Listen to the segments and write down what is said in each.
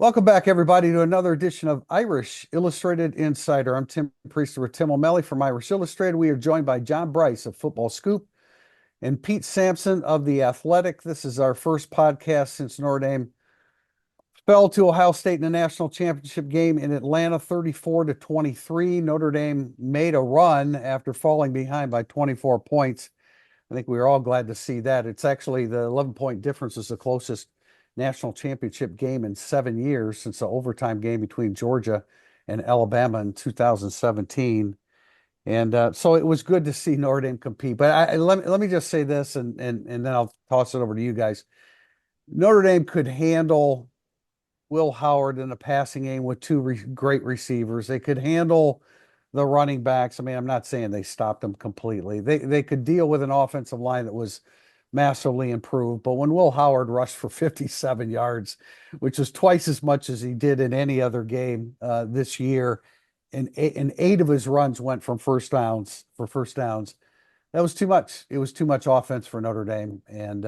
Welcome back, everybody, to another edition of Irish Illustrated Insider. I'm Tim Priester with Tim O'Malley from Irish Illustrated. We are joined by John Bryce of Football Scoop and Pete Sampson of The Athletic. This is our first podcast since Notre Dame fell to Ohio State in the national championship game in Atlanta, 34-23. Notre Dame made a run after falling behind by 24 points. I think we were all glad to see that. It's actually the 11-point difference is the closest national championship game in 7 years since the overtime game between Georgia and Alabama in 2017. And so it was good to see Notre Dame compete. But let me just say this, and then I'll toss it over to you guys. Notre Dame could handle Will Howard in a passing game with two great receivers. They could handle the running backs. I mean, I'm not saying they stopped them completely. They could deal with an offensive line that was massively improved. But when Will Howard rushed for 57 yards, which was twice as much as he did in any other game this year, and eight of his runs went from first downs, that was too much. It was too much offense for Notre Dame, and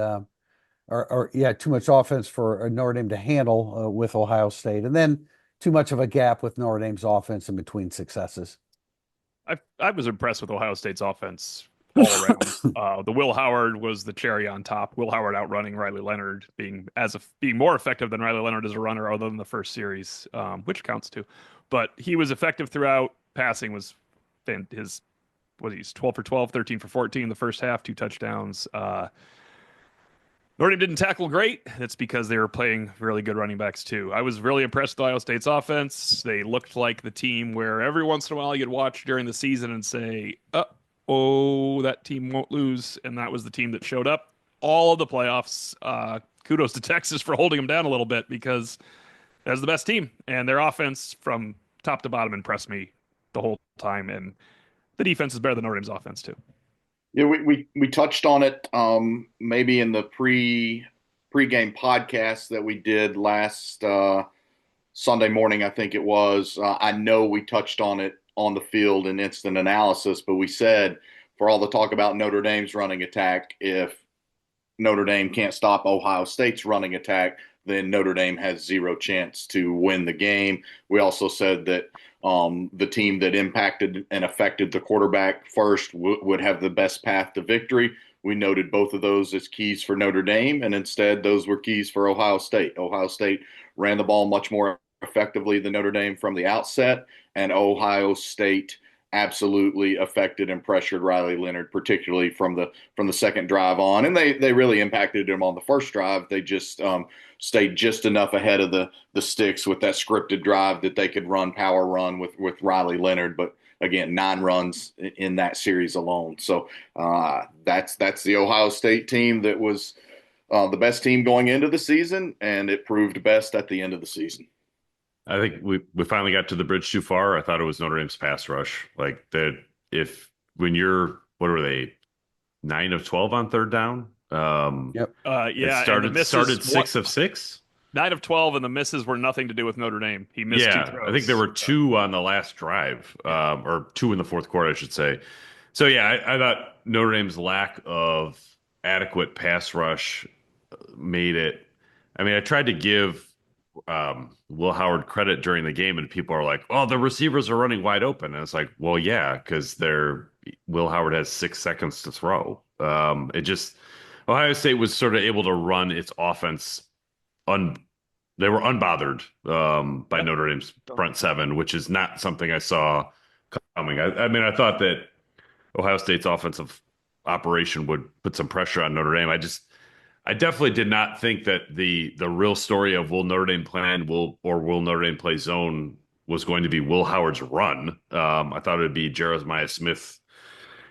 yeah, too much offense for Notre Dame to handle with Ohio State, and then too much of a gap with Notre Dame's offense in between successes. I was impressed with Ohio State's offense all around. The Will Howard was the cherry on top. Will Howard outrunning Riley Leonard, being more effective than Riley Leonard as a runner, other than the first series, which counts too. But he was effective throughout. Passing was his he's 12 for 12, 13 for 14 in the first half, two touchdowns. Notre Dame didn't tackle great. That's because they were playing really good running backs too. I was really impressed with Ohio State's offense. They looked like the team where every once in a while you'd watch during the season and say, "Oh, that team won't lose," and that was the team that showed up all of the playoffs. Kudos to Texas for holding them down a little bit because that's the best team, and their offense from top to bottom impressed me the whole time, and the defense is better than Notre Dame's offense too. Yeah, we touched on it maybe in the pregame podcast that we did last Sunday morning, I think it was. I know we touched on it on the field in instant analysis, but we said for all the talk about Notre Dame's running attack, if Notre Dame can't stop Ohio State's running attack, then Notre Dame has zero chance to win the game. We also said that the team that impacted and affected the quarterback first would have the best path to victory. We noted both of those as keys for Notre Dame, and instead those were keys for Ohio State. Ohio State ran the ball much more effectively than Notre Dame from the outset, and Ohio State absolutely affected and pressured Riley Leonard, particularly from the second drive on. And they really impacted him on the first drive. They just stayed just enough ahead of the sticks with that scripted drive that they could run power run with Riley Leonard. But again, 9 runs in that series alone. So that's the Ohio State team that was the best team going into the season, and it proved best at the end of the season. I think we finally got to the bridge too far. I thought it was Notre Dame's pass rush. Like that, if when you're what were they, 9 of 12 on third down? Yep. Yeah. Started 6 of 6. 9 of 12, and the misses were nothing to do with Notre Dame. He missed 2 throws. I think there were 2 on the last drive, or 2 in the fourth quarter, I should say. So yeah, I thought Notre Dame's lack of adequate pass rush made it. I mean, I tried to give Will Howard credit during the game, and people are like, "Oh, the receivers are running wide open." And it's like, well, yeah, because Will Howard has 6 seconds to throw. It just Ohio State was sort of able to run its offense. They were unbothered by Notre Dame's front seven, which is not something I saw coming. I mean, I thought that Ohio State's offensive operation would put some pressure on Notre Dame. I definitely did not think that the real story of will Notre Dame plan will Notre Dame play zone was going to be Will Howard's run. I thought it would be Jeremiah Smith,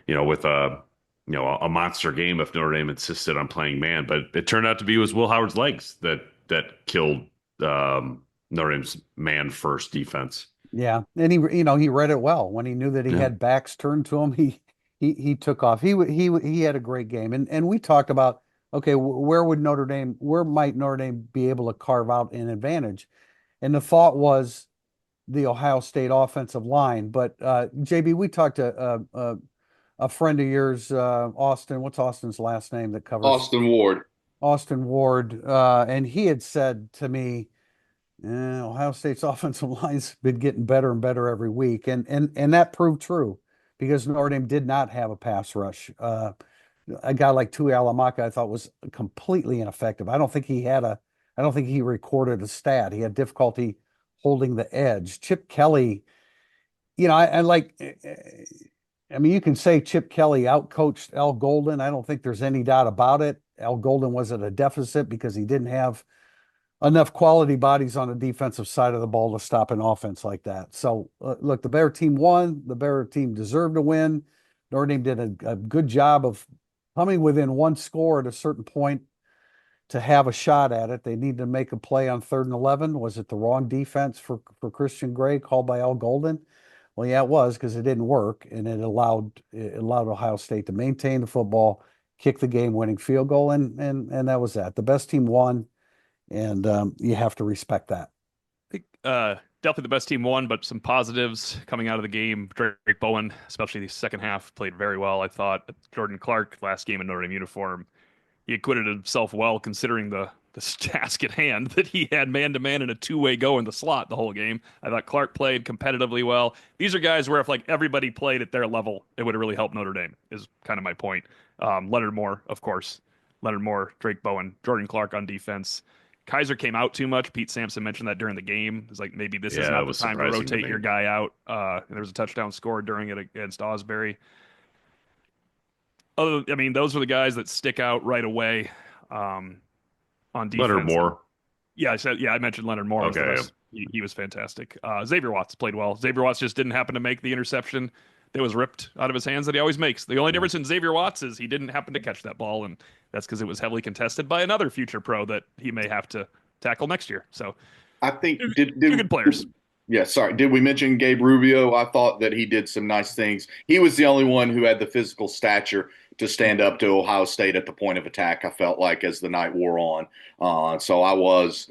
with a monster game if Notre Dame insisted on playing man. But it turned out to be Will Howard's legs that killed Notre Dame's man first defense. Yeah, and he read it well when he knew that he had backs turned to him. He took off. He had a great game, and we talked about. Okay, where might Notre Dame be able to carve out an advantage? And the thought was the Ohio State offensive line. But JB, we talked to a friend of yours, Austin. What's Austin's last name that covers Austin Ward. Austin Ward, and he had said to me Yeah, Ohio State's offensive line's been getting better and better every week, and that proved true because Notre Dame did not have a pass rush. A guy like Tui Alamaka, I thought was completely ineffective. I don't think he recorded a stat. He had difficulty holding the edge. Chip Kelly, I like. I mean, you can say Chip Kelly outcoached Al Golden. I don't think there's any doubt about it. Al Golden was at a deficit because he didn't have enough quality bodies on the defensive side of the ball to stop an offense like that. So, look, the Bear team won. The Bear team deserved to win. Notre Dame did a good job of coming within one score at a certain point to have a shot at it. They needed to make a play on 3rd and 11. Was it the wrong defense for Christian Gray called by Al Golden? Well, yeah, it was because it didn't work, and it allowed Ohio State to maintain the football, kick the game-winning field goal, and that was that. The best team won, and you have to respect that. I think definitely the best team won, but some positives coming out of the game. Drake Bowen, especially the second half, played very well. I thought Jordan Clark, last game in Notre Dame uniform, he acquitted himself well considering the task at hand that he had man-to-man and a two-way go in the slot the whole game. I thought Clark played competitively well. These are guys where if like everybody played at their level, it would have really helped Notre Dame, is kind of my point. Leonard Moore, of course. Leonard Moore, Drake Bowen, Jordan Clark on defense. Kaiser came out too much. Pete Sampson mentioned that during the game. It's like maybe this is not the time to rotate your guy out. And there was a touchdown scored during it against Osbury. I mean, those were the guys that stick out right away on defense. Leonard Moore. Yeah, I mentioned Leonard Moore. Okay, he was fantastic. Xavier Watts played well. Xavier Watts just didn't happen to make the interception that was ripped out of his hands that he always makes. The only difference in Xavier Watts is he didn't happen to catch that ball, and that's because it was heavily contested by another future pro that he may have to tackle next year. So I think two good players. Yeah, sorry. Did we mention Gabe Rubio? I thought that he did some nice things. He was the only one who had the physical stature to stand up to Ohio State at the point of attack, I felt like, as the night wore on. So I was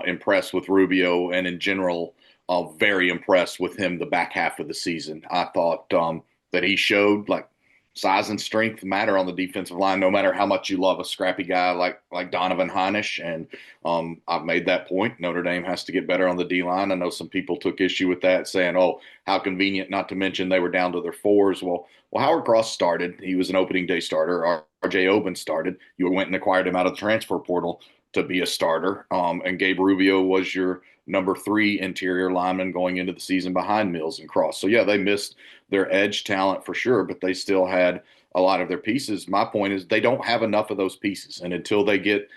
impressed with Rubio, and in general, very impressed with him the back half of the season. I thought that he showed like size and strength matter on the defensive line, no matter how much you love a scrappy guy like Donovan Heinisch. And I've made that point. Notre Dame has to get better on the D-line. I know some people took issue with that, saying, oh, how convenient, not to mention they were down to their fours. Well, Howard Cross started. He was an opening day starter. R.J. Oben started. You went and acquired him out of the transfer portal to be a starter. And Gabe Rubio was your number 3 interior lineman going into the season behind Mills and Cross. So, yeah, they missed their edge talent for sure, but they still had a lot of their pieces. My point is they don't have enough of those pieces. And until they get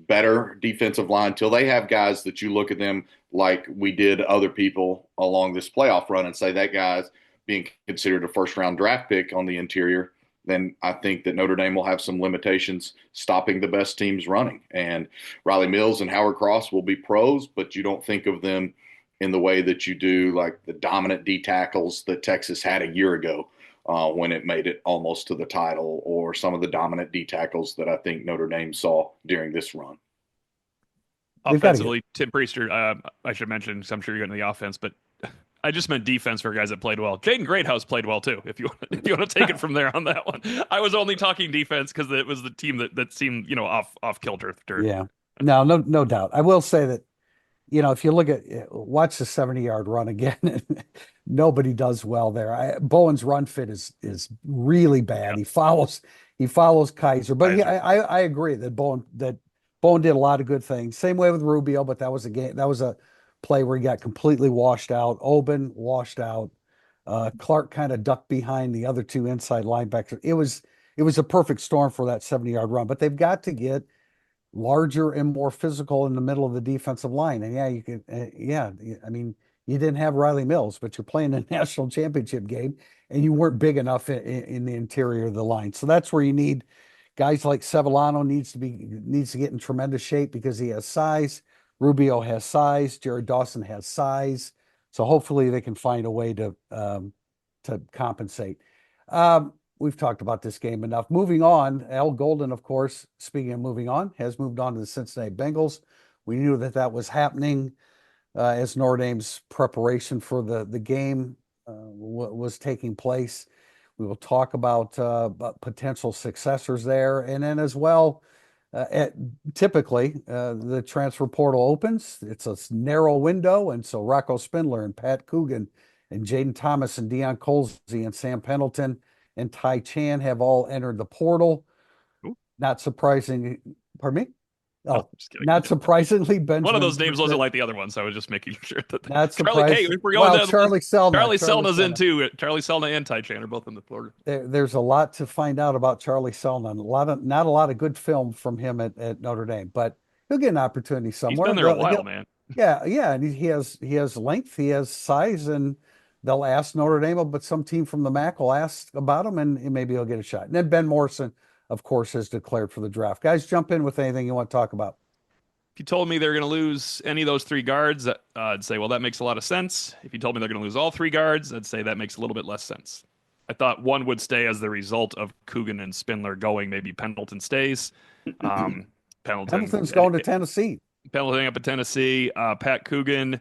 better defensive line, until they have guys that you look at them like we did other people along this playoff run and say that guy's being considered a first-round draft pick on the interior, then I think that Notre Dame will have some limitations stopping the best teams running. And Riley Mills and Howard Cross will be pros, but you don't think of them in the way that you do like the dominant D tackles that Texas had a year ago when it made it almost to the title, or some of the dominant D tackles that I think Notre Dame saw during this run. Offensively, Tim Priester, I should mention, because I'm sure you're getting the offense, but I just meant defense for guys that played well. Jaden Greathouse played well too. If you want to take it from there on that one, I was only talking defense because it was the team that seemed off kilter. Yeah, no doubt. I will say that if you watch the 70-yard run again, nobody does well there. Bowen's run fit is really bad. Yeah. He follows Kaiser, but I agree that Bowen did a lot of good things. Same way with Rubio, but that was a play where he got completely washed out. Oben washed out. Clark kind of ducked behind the other 2 inside linebackers. It was a perfect storm for that 70-yard run, but they've got to get larger and more physical in the middle of the defensive line. And you can, I mean, you didn't have Riley Mills, but you're playing a national championship game and you weren't big enough in the interior of the line. So that's where you need guys like Sevillano needs to get in tremendous shape because he has size. Rubio has size. Jared Dawson has size. So hopefully they can find a way to compensate. We've talked about this game enough. Moving on, Al Golden, of course, speaking of moving on, has moved on to the Cincinnati Bengals. We knew that was happening as Notre Dame's preparation for the game was taking place. We will talk about potential successors there. And then as well, Typically, the transfer portal opens. It's a narrow window, and so Rocco Spindler and Pat Coogan and Jaden Thomas and Deion Colsey and Sam Pendleton and Ty Chan have all entered the portal. Ooh. Not surprising. Pardon me? Oh, Oh, just kidding. not surprisingly, Benjamin. One of those names wasn't Mercer- like the other ones. So I was just making sure that Not Charlie. Hey, surprising. if we're going Well, to Charlie Selna. Charlie Selna's Selna. in too. Charlie Selna and Ty Chan are both in the Florida. There's a lot to find out about Charlie Selna. Not a lot of good film from him at Notre Dame, but he'll get an opportunity He's somewhere. been there a They'll- while, he'll- man. Yeah, and he has length, he has size, and they'll ask Notre Dame, but some team from the MAC will ask about him, and maybe he'll get a shot. And then Ben Morrison, of course, has declared for the draft. Guys, jump in with anything you want to talk about. If you told me they're going to lose any of those three guards, I'd say, well, that makes a lot of sense. If you told me they're going to lose all three guards, I'd say that makes a little bit less sense. I thought one would stay as the result of Coogan and Spindler going. Maybe Pendleton stays. Pendleton's going to Tennessee. Pendleton up at Tennessee. Pat Coogan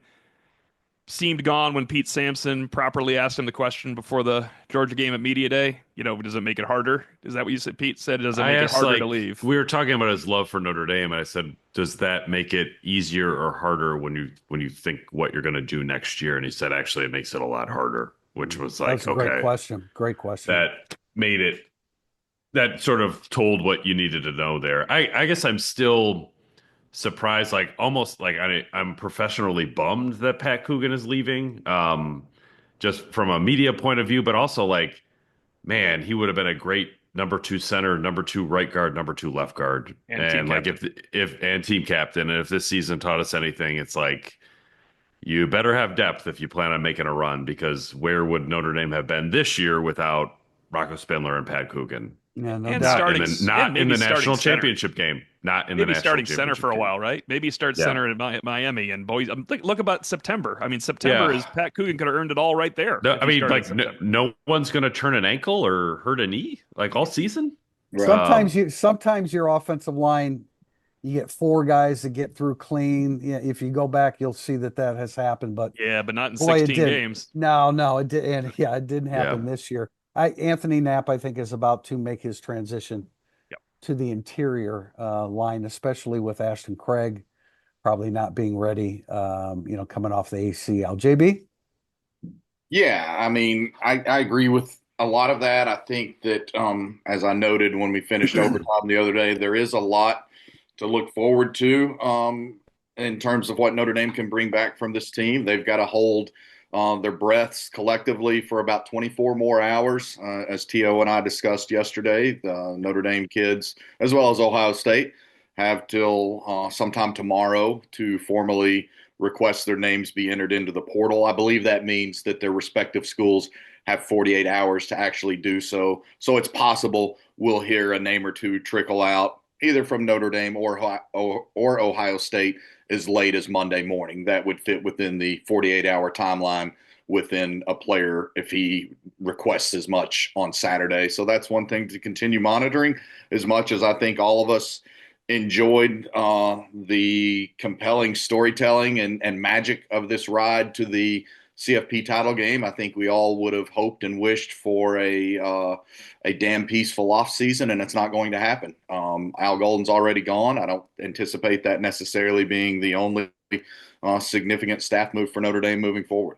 seemed gone when Pete Sampson properly asked him the question before the Georgia game at Media Day. Does it make it harder? Is that what you said? Pete said, does it make it harder to leave? We were talking about his love for Notre Dame, and I said, does that make it easier or harder when you think what you're going to do next year? And he said, actually, it makes it a lot harder, which was like, That's a okay. great question. Great question. That made it, that sort of told what you needed to know there. I guess I'm still surprised, like almost like I'm professionally bummed that Pat Coogan is leaving, just from a media point of view, but also like, man, he would have been a great number 2 center, number 2 right guard, number 2 left guard, And like captain. if team captain. And if this season taught us anything, it's like you better have depth if you plan on making a run, because where would Notre Dame have been this year without Rocco Spindler and Pat Coogan? Yeah, no And doubt. starting- Not and in maybe the national starting center. championship game. Not in the Maybe national starting center championship for a game. while, right? Maybe start Yeah. center in Miami and Boise. Look about September. I mean, September Yeah. is Pat Coogan could have earned it all right there. No, if I he mean, started in like September. no one's going to turn an ankle or hurt a knee like all season. Right. Sometimes your offensive line, you get 4 guys that get through clean. Yeah, if you go back, you'll see that has happened. But Yeah, but not in boy, it 16 did. games. No, it did, and yeah, it didn't happen Yeah. this year. Anthony Knapp, I think, is about to make his transition Yep. to the interior line, especially with Ashton Craig probably not being ready. Coming off the ACL. JB. Yeah, I mean, I agree with a lot of that. I think that, as I noted when we finished overtime the other day, there is a lot to look forward to in terms of what Notre Dame can bring back from this team. They've got to hold their breaths collectively for about 24 more hours, as T.O. and I discussed yesterday. The Notre Dame kids, as well as Ohio State, have till sometime tomorrow to formally request their names be entered into the portal. I believe that means that their respective schools have 48 hours to actually do so. So it's possible we'll hear a name or two trickle out either from Notre Dame or Ohio State as late as Monday morning. That would fit within the 48-hour timeline within a player if he requests as much on Saturday. So that's one thing to continue monitoring. As much as I think all of us enjoyed the compelling storytelling and magic of this ride to the CFP title game, I think we all would have hoped and wished for a damn peaceful off season, and it's not going to happen. Al Golden's already gone. I don't anticipate that necessarily being the only significant staff move for Notre Dame moving forward.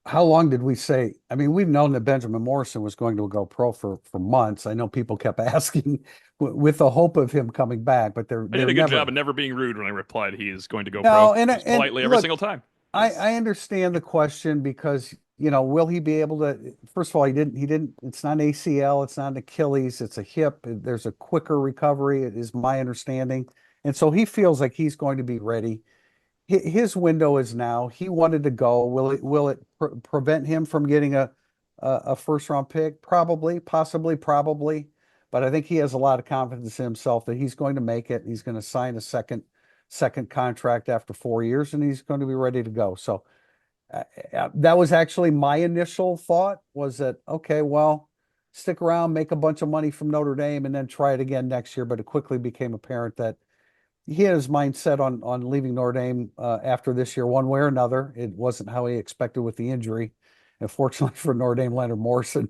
How long did we say? I mean, we've known that Benjamin Morrison was going to go pro for months. I know people kept asking with the hope of him coming back, but I did a good job of never being rude when I replied he is going to go pro. Just politely every single time. I understand the question because, will he be able to? First of all, he didn't. It's not an ACL. It's not an Achilles. It's a hip. There's a quicker recovery. It is my understanding, and so he feels like he's going to be ready. His window is now. He wanted to go. Will it prevent him from getting a first round pick? Probably, possibly, probably. But I think he has a lot of confidence in himself that he's going to make it. He's going to sign a second contract after 4 years, and he's going to be ready to go. So that was actually my initial thought, was that, okay, well, stick around, make a bunch of money from Notre Dame, and then try it again next year. But it quickly became apparent that he had his mind set on leaving Notre Dame after this year, one way or another. It wasn't how he expected with the injury. And fortunately for Notre Dame, Leonard Morrison,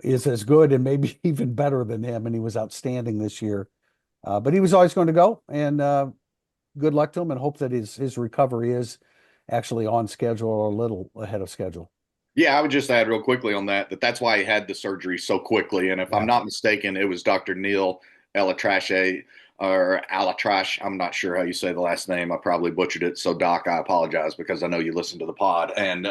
is as good and maybe even better than him, and he was outstanding this year. But he was always going to go, and good luck to him, and hope that his recovery is actually on schedule or a little ahead of schedule. Yeah, I would just add real quickly on that's why he had the surgery so quickly. And if I'm not mistaken, it was Dr. Neil Elatrache or Alatrash. I'm not sure how you say the last name. I probably butchered it. So, Doc, I apologize because I know you listen to the pod. And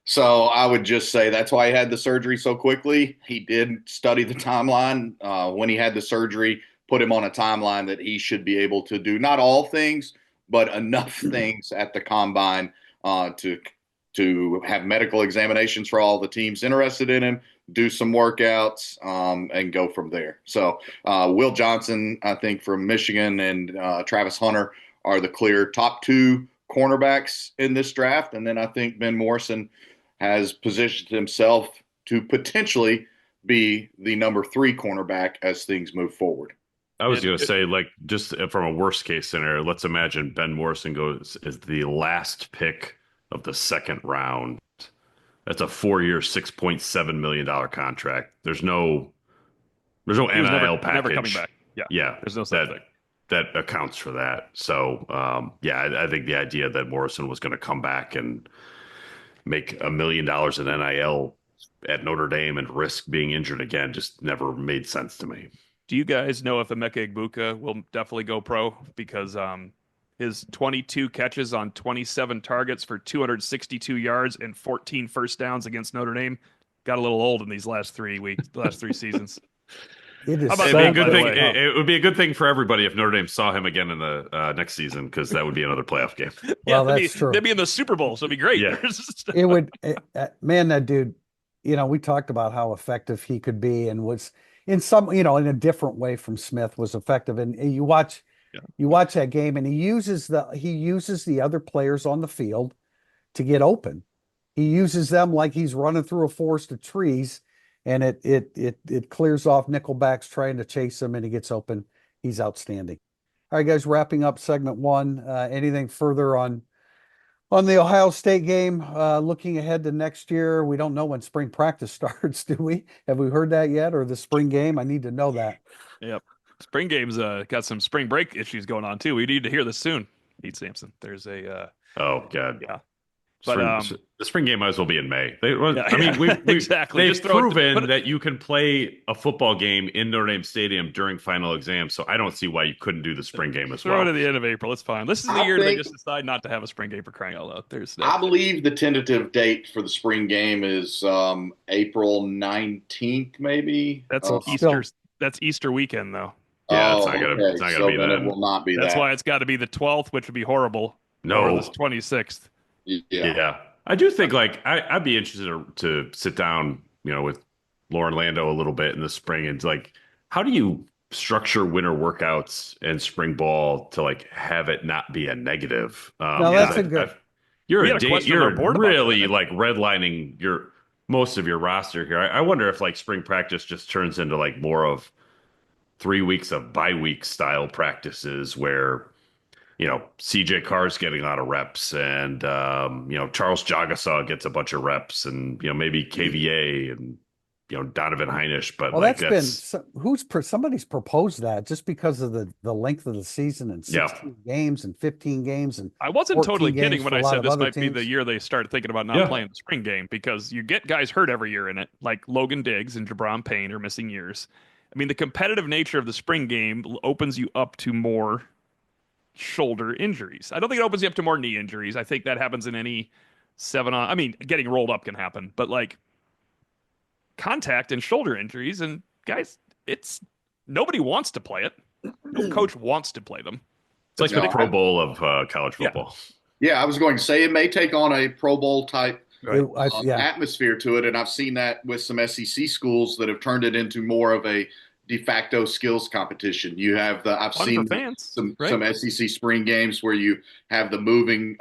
so I would just say that's why he had the surgery so quickly. He did study the timeline when he had the surgery, put him on a timeline that he should be able to do not all things, but enough things at the combine to have medical examinations for all the teams interested in him, do some workouts, and go from there. So Will Johnson, I think, from Michigan, and Travis Hunter are the clear top two cornerbacks in this draft. And then I think Ben Morrison has positioned himself to potentially be the number 3 cornerback as things move forward. I was going to say, like, just from a worst case scenario, let's imagine Ben Morrison goes as the last pick of the second round. That's a 4-year, $6.7 million contract. There's no NIL package. Never coming back. Yeah. There's no such thing. That accounts for that. So, I think the idea that Morrison was going to come back and make $1 million in NIL at Notre Dame and risk being injured again just never made sense to me. Do you guys know if Emeka Egbuka will definitely go pro? Because his 22 catches on 27 targets for 262 yards and 14 first downs against Notre Dame got a little old in these last 3 seasons. It is It'd be a good thing. It would be a good thing for everybody if Notre Dame saw him again in the next season, because that would be another playoff game. Well, that's true. They'd be in the Super Bowl, so it'd be great. Yeah. It would, man, that dude, we talked about how effective he could be, and was in some, in a different way from Smith, was effective. And you watch that game, and he uses the other players on the field to get open. He uses them like he's running through a forest of trees, and it clears off nickelbacks trying to chase him, and he gets open. He's outstanding. All right, guys, wrapping up segment 1. Anything further on the Ohio State game? Looking ahead to next year, we don't know when spring practice starts, do we? Have we heard that yet, or the spring game? I need to know that. Yep. Spring game's got some spring break issues going on too. We need to hear this soon, Pete Sampson. There's a oh god, yeah. But the spring game might as well be in May. Exactly. They've proven that you can play a football game in Notre Dame Stadium during final exams. So I don't see why you couldn't do the spring game as well. Throw it at the end of April. It's fine. This is the year they just decide not to have a spring game, for crying out loud. I believe the tentative date for the spring game is April 19th, maybe. That's Easter. That's Easter weekend, though. Yeah, it's not gonna be that. It will not be that. That's why it's got to be the 12th, which would be horrible. No, or the 26th. Yeah. I do think I'd be interested to sit down, with Lauren Lando a little bit in the spring, and how do you structure winter workouts and spring ball to have it not be a negative? No, that's a good. You're really redlining most of your roster here. I wonder if spring practice just turns into more of 3 weeks of bye-week style practices where CJ Carr's getting a lot of reps, and Charles Jagasaw gets a bunch of reps, and maybe KVA and Donovan Heinisch. But somebody's proposed that just because of the length of the season, and 16 games and 15 games, and I wasn't totally kidding when I said this might be the year they start thinking about not playing the spring game, because you get guys hurt every year in it, like Logan Diggs and Jabron Payne are missing years. I mean, the competitive nature of the spring game opens you up to more shoulder injuries. I don't think it opens you up to more knee injuries. I think that happens in any 7-on. I mean, getting rolled up can happen, but contact and shoulder injuries, and guys, nobody wants to play it. No coach wants to play them. It's like the Pro Bowl of college football. Yeah, I was going to say it may take on a Pro Bowl type atmosphere to it, and I've seen that with some SEC schools that have turned it into more of a de facto skills competition. You have I've seen some SEC spring games where you have the moving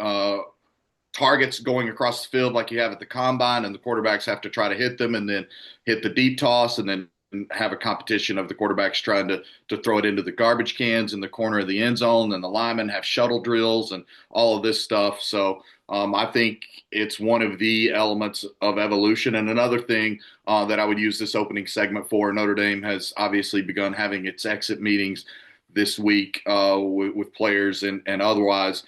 targets going across the field like you have at the combine, and the quarterbacks have to try to hit them and then hit the deep toss, and then have a competition of the quarterbacks trying to throw it into the garbage cans in the corner of the end zone, and the linemen have shuttle drills and all of this stuff. So I think it's one of the elements of evolution. And another thing that I would use this opening segment for, Notre Dame has obviously begun having its exit meetings this week with players and otherwise.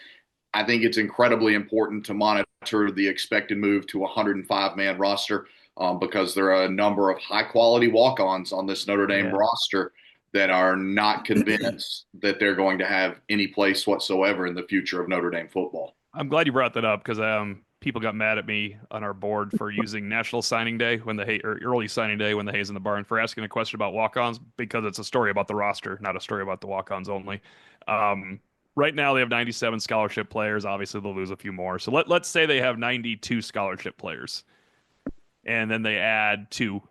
I think it's incredibly important to monitor the expected move to a 105-man roster because there are a number of high-quality walk-ons on this Notre Dame roster that are not convinced that they're going to have any place whatsoever in the future of Notre Dame football. I'm glad you brought that up because people got mad at me on our board for using National Signing Day when or early signing day when the hay's in the barn for asking a question about walk-ons because it's a story about the roster, not a story about the walk-ons only. Right now they have 97 scholarship players. Obviously they'll lose a few more. So let's say they have 92 scholarship players, and then they add 2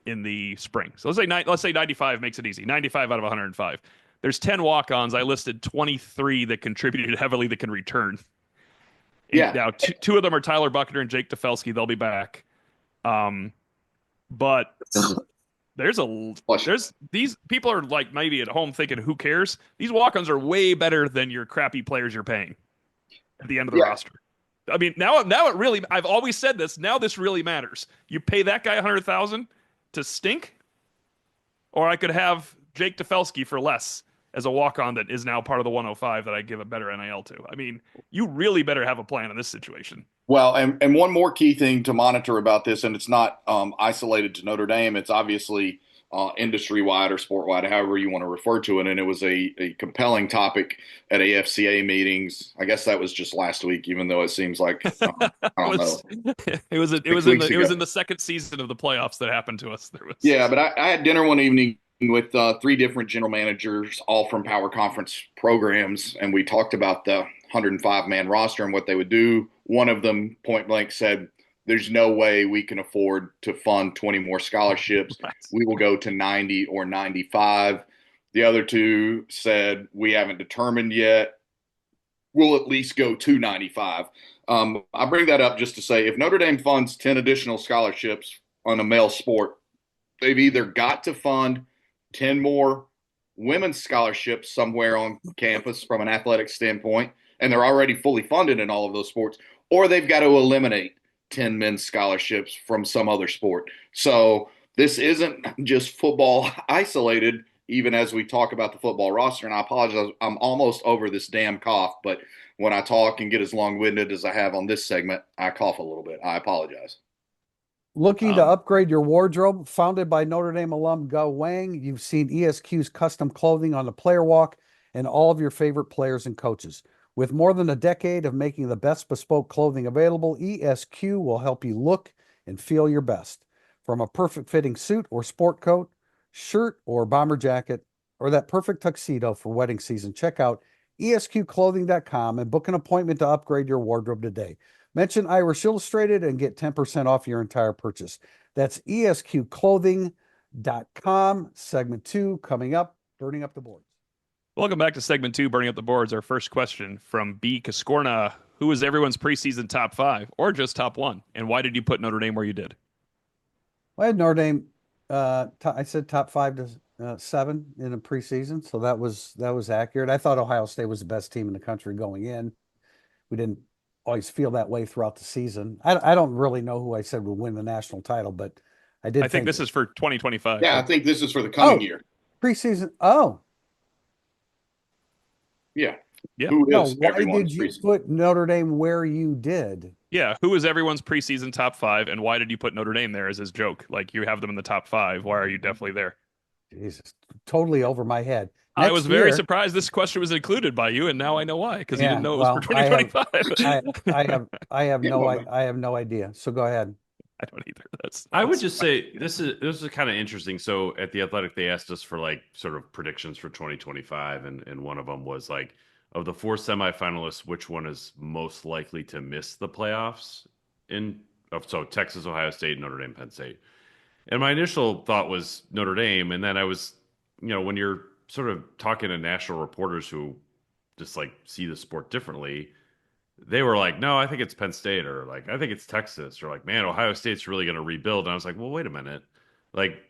in the spring. So let's say 95 makes it easy. 95 out of 105. There's 10 walk-ons. I listed 23 that contributed heavily that can return. Yeah. Now, two of them are Tyler Buckner and Jake Defelsky. They'll be back. But these people are like maybe at home thinking, who cares? These walk-ons are way better than your crappy players you're paying at the end of the roster. I mean, now it really, I've always said this. Now this really matters. You pay that guy $100,000 to stink, or I could have Jake Defelsky for less as a walk-on that is now part of the 105 that I give a better NIL to. I mean, you really better have a plan in this situation. Well, and one more key thing to monitor about this, and it's not isolated to Notre Dame. It's obviously industry-wide or sport-wide, however you want to refer to it. And it was a compelling topic at AFCA meetings. I guess that was just last week, even though it seems like I don't know. It was in the second season of the playoffs that happened to us. Yeah, but I had dinner one evening with 3 different general managers, all from Power Conference programs, and we talked about the 105-man roster and what they would do. One of them point blank said, there's no way we can afford to fund 20 more scholarships. We will go to 90 or 95. The other 2 said, we haven't determined yet. We'll at least go to 95. I bring that up just to say, if Notre Dame funds 10 additional scholarships on a male sport, they've either got to fund 10 more women's scholarships somewhere on campus from an athletic standpoint, and they're already fully funded in all of those sports, or they've got to eliminate 10 men's scholarships from some other sport. So this isn't just football isolated, even as we talk about the football roster. And I apologize, I'm almost over this damn cough, but when I talk and get as long-winded as I have on this segment, I cough a little bit. I apologize. Looking to upgrade your wardrobe? Founded by Notre Dame alum Go Wang, you've seen ESQ's custom clothing on the player walk and all of your favorite players and coaches. With more than a decade of making the best bespoke clothing available, ESQ will help you look and feel your best. From a perfect fitting suit or sport coat, shirt or bomber jacket, or that perfect tuxedo for wedding season, check out esqclothing.com and book an appointment to upgrade your wardrobe today. Mention Irish Illustrated and get 10% off your entire purchase. That's esqclothing.com. Segment 2 coming up, burning up the boards. Welcome back to segment 2, burning up the boards. Our first question from B. Cascorna. Who was everyone's preseason top 5 or just top 1? And why did you put Notre Dame where you did? Well, I had Notre Dame, I said top 5 to 7 in the preseason. So that was accurate. I thought Ohio State was the best team in the country going in. We didn't always feel that way throughout the season. I don't really know who I said would win the national title, but I think this is for 2025. Yeah, I think this is for the coming year. Preseason. Oh, yeah. Yeah. Who no, is why did you put Notre Dame where you did? Yeah. Who is everyone's preseason top 5, and why did you put Notre Dame there as his joke? Like, you have them in the top 5. Why are you definitely there? Jesus, totally over my head. I was very surprised this question was included by you, and now I know why, because you didn't know it was for 2025. I have no idea. So go ahead. I don't either. I would just say this is kind of interesting. So at the Athletic, they asked us for like sort of predictions for 2025, and one of them was like, of the 4 semifinalists, which one is most likely to miss the playoffs? So Texas, Ohio State, Notre Dame, Penn State. And my initial thought was Notre Dame, and then I was, when you're sort of talking to national reporters who just like see the sport differently, they were like, no, I think it's Penn State, or like, I think it's Texas, or like, man, Ohio State's really going to rebuild. And I was like, well, wait a minute. Like,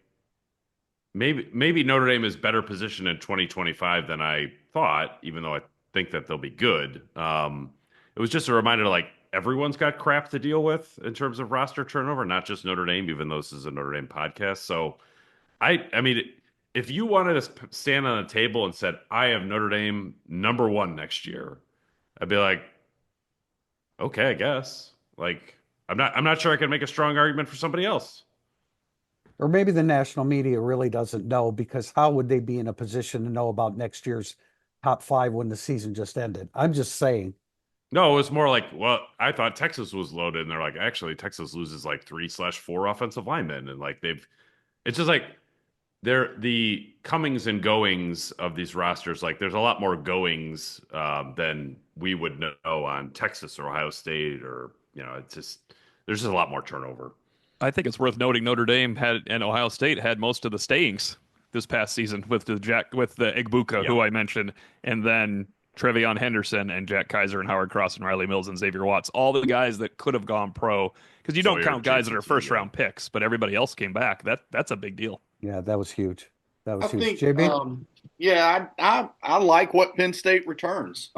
maybe Notre Dame is better positioned in 2025 than I thought, even though I think that they'll be good. It was just a reminder, like, everyone's got crap to deal with in terms of roster turnover, not just Notre Dame, even though this is a Notre Dame podcast. So I mean, if you wanted to stand on a table and said, I have Notre Dame #1 next year, I'd be like, okay, I guess. Like, I'm not sure I can make a strong argument for somebody else. Or maybe the national media really doesn't know, because how would they be in a position to know about next year's top 5 when the season just ended? I'm just saying. No, it was more like, well, I thought Texas was loaded, and they're like, actually, Texas loses like 3/4 offensive linemen, and like it's just like they're the comings and goings of these rosters. Like, there's a lot more goings than we would know on Texas or Ohio State, or it's just there's just a lot more turnover. I think it's worth noting Notre Dame and Ohio State had most of the stayings this past season with the Igbuka, Yeah. who I mentioned, and then Trevion Henderson and Jack Kaiser and Howard Cross and Riley Mills and Xavier Watts, all the guys that could have gone pro, because you don't Sawyer, count guys that are JTT, first round picks, but everybody else came back. That's a big deal. Yeah, that was huge. That I was huge. think, JB? yeah, I like what Penn State returns,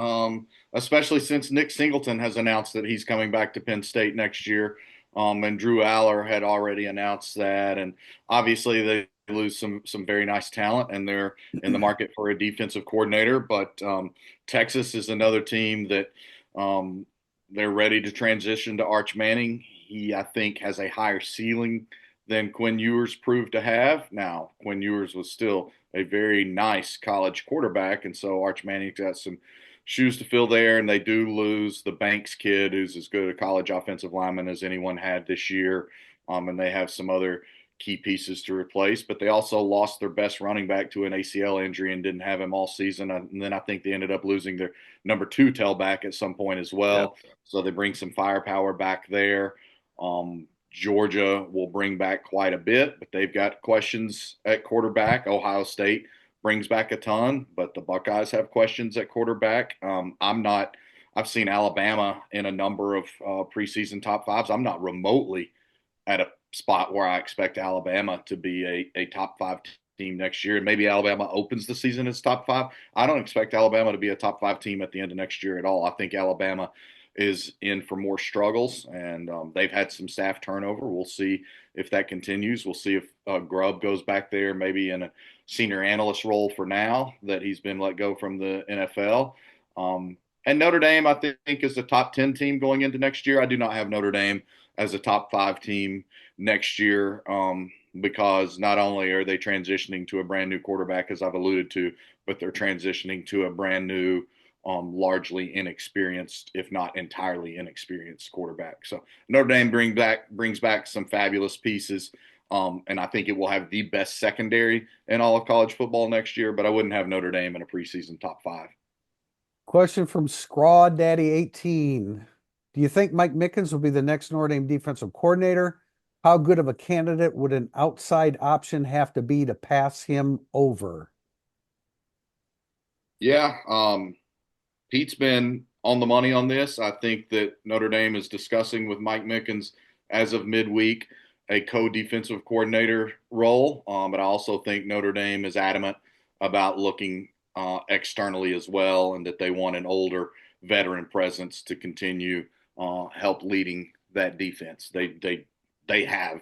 especially since Nick Singleton has announced that he's coming back to Penn State next year, and Drew Aller had already announced that, and obviously they lose some very nice talent, and they're in the market for a defensive coordinator. But Texas is another team that they're ready to transition to Arch Manning. He, I think, has a higher ceiling than Quinn Ewers proved to have. Now, Quinn Ewers was still a very nice college quarterback, and so Arch Manning's got some shoes to fill there, and they do lose the Banks kid, who's as good a college offensive lineman as anyone had this year, and they have some other key pieces to replace, but they also lost their best running back to an ACL injury and didn't have him all season, and then I think they ended up losing their #2 tailback at some point as well, so they bring some firepower back there. Georgia will bring back quite a bit, but they've got questions at quarterback. Ohio State brings back a ton, but the Buckeyes have questions at quarterback. I've seen Alabama in a number of preseason top 5s. I'm not remotely at a spot where I expect Alabama to be a top 5 team next year. And maybe Alabama opens the season as top 5. I don't expect Alabama to be a top 5 team at the end of next year at all. I think Alabama is in for more struggles, and they've had some staff turnover. We'll see if that continues. We'll see if Grubb goes back there, maybe in a senior analyst role for now that he's been let go from the NFL. And Notre Dame, I think, is a top 10 team going into next year. I do not have Notre Dame as a top 5 team next year, because not only are they transitioning to a brand new quarterback, as I've alluded to, but they're transitioning to a brand new, largely inexperienced, if not entirely inexperienced quarterback. So Notre Dame brings back some fabulous pieces, and I think it will have the best secondary in all of college football next year, but I wouldn't have Notre Dame in a preseason top 5. Question from Scraw Daddy 18. Do you think Mike Mickens will be the next Notre Dame defensive coordinator? How good of a candidate would an outside option have to be to pass him over? Yeah, Pete's been on the money on this. I think that Notre Dame is discussing with Mike Mickens as of midweek a co-defensive coordinator role, but I also think Notre Dame is adamant about looking externally as well, and that they want an older veteran presence to continue help leading that defense. They have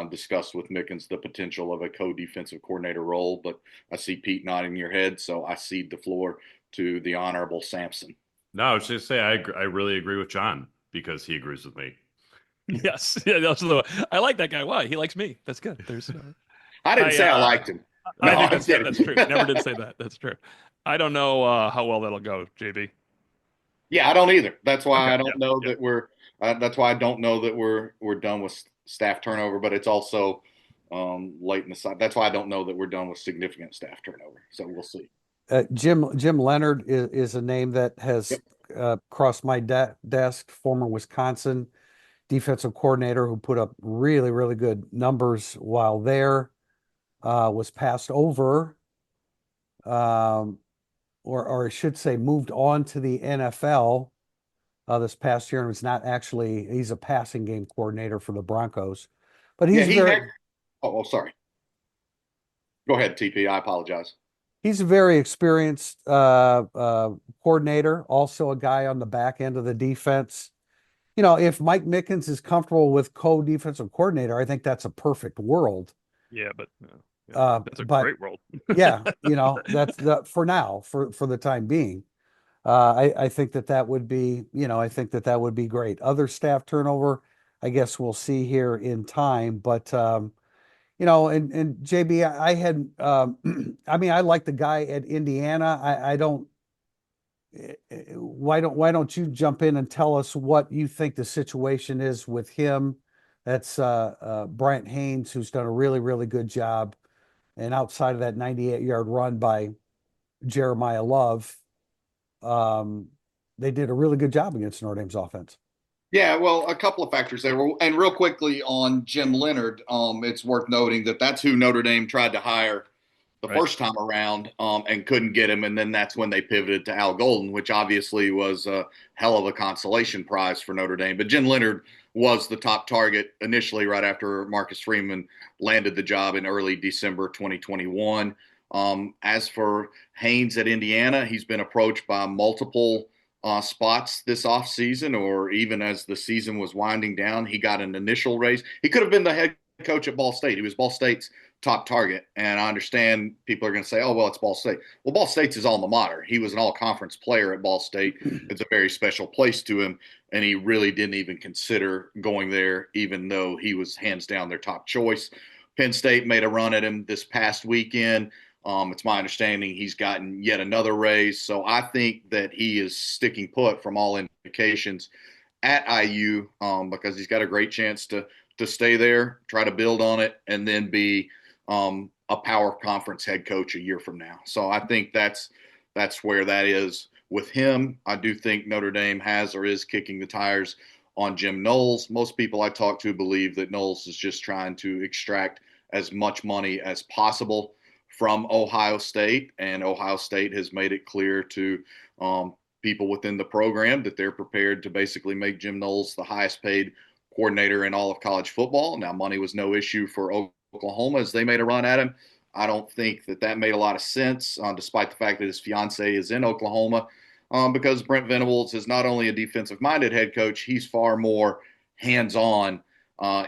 discussed with Mickens the potential of a co-defensive coordinator role, but I see Pete nodding your head, so I cede the floor to the Honorable Sampson. No, I was just say I really agree with John because he agrees with me. Yes, yeah, I like that guy. Why? He likes me. That's good. I didn't say I liked him. No, I think that's true. Never did say that. That's true. I don't know how well that'll go, JB. Yeah, I don't either. That's why Okay, I don't know that we're. That's why I don't know that we're done with staff turnover. But it's also late in the side. That's why I don't know that we're done with significant staff turnover. So we'll see. Jim Leonard is a name that has crossed my desk. Former Wisconsin defensive coordinator who put up really, really good numbers while there. Was passed over, or I should say moved on to the NFL this past year, and was not actually, he's a passing game coordinator for the Broncos. But he's sorry. Go ahead, TP. I apologize. He's a very experienced coordinator, also a guy on the back end of the defense. if Mike Mickens is comfortable with co-defensive coordinator, I think that's a perfect world. Yeah, but that's a But great world. yeah, that's for now, for the time being. I think that would be, I think that would be great. Other staff turnover, I guess we'll see here in time. But and JB, I had, I mean, I like the guy at Indiana. I don't. Why don't you jump in and tell us what you think the situation is with him? That's Bryant Haynes, who's done a really, really good job. And outside of that 98-yard run by Jeremiah Love, um, they did a really good job against Notre Dame's offense. Yeah, well, a couple of factors there. And real quickly on Jim Leonard, it's worth noting that that's who Notre Dame tried to hire the Right. first time around, and couldn't get him. And then that's when they pivoted to Al Golden, which obviously was a hell of a consolation prize for Notre Dame. But Jim Leonard was the top target initially right after Marcus Freeman landed the job in early December 2021. As for Haynes at Indiana, he's been approached by multiple spots this offseason, or even as the season was winding down. He got an initial raise. He could have been the head coach at Ball State. He was Ball State's top target. And I understand people are going to say, oh, well, it's Ball State. Well, Ball State's his alma mater. He was an all-conference player at Ball State. It's a very special place to him. And he really didn't even consider going there, even though he was hands down their top choice. Penn State made a run at him this past weekend. It's my understanding he's gotten yet another raise. So I think that he is sticking put from all indications at IU, because he's got a great chance to stay there, try to build on it, and then be a power conference head coach a year from now. So I think that's where that is with him. I do think Notre Dame has or is kicking the tires on Jim Knowles. Most people I talk to believe that Knowles is just trying to extract as much money as possible from Ohio State, and Ohio State has made it clear to people within the program that they're prepared to basically make Jim Knowles the highest paid coordinator in all of college football. Now, money was no issue for Oklahoma as they made a run at him. I don't think that made a lot of sense, despite the fact that his fiance is in Oklahoma, because Brent Venables is not only a defensive-minded head coach, he's far more hands-on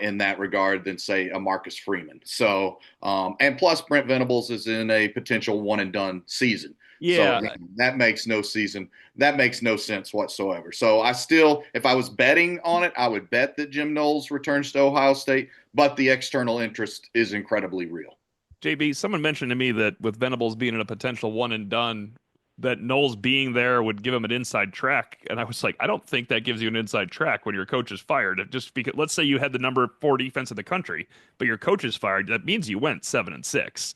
in that regard than, say, a Marcus Freeman. So, and plus Brent Venables is in a potential one and done season. Yeah. So that makes no season. That makes no sense whatsoever. So I still, if I was betting on it, I would bet that Jim Knowles returns to Ohio State, but the external interest is incredibly real. JB, someone mentioned to me that with Venables being in a potential one and done, that Knowles being there would give him an inside track. And I was like, I don't think that gives you an inside track when your coach is fired. Just because, let's say you had the number 4 defense in the country, but your coach is fired, that means you went 7-6.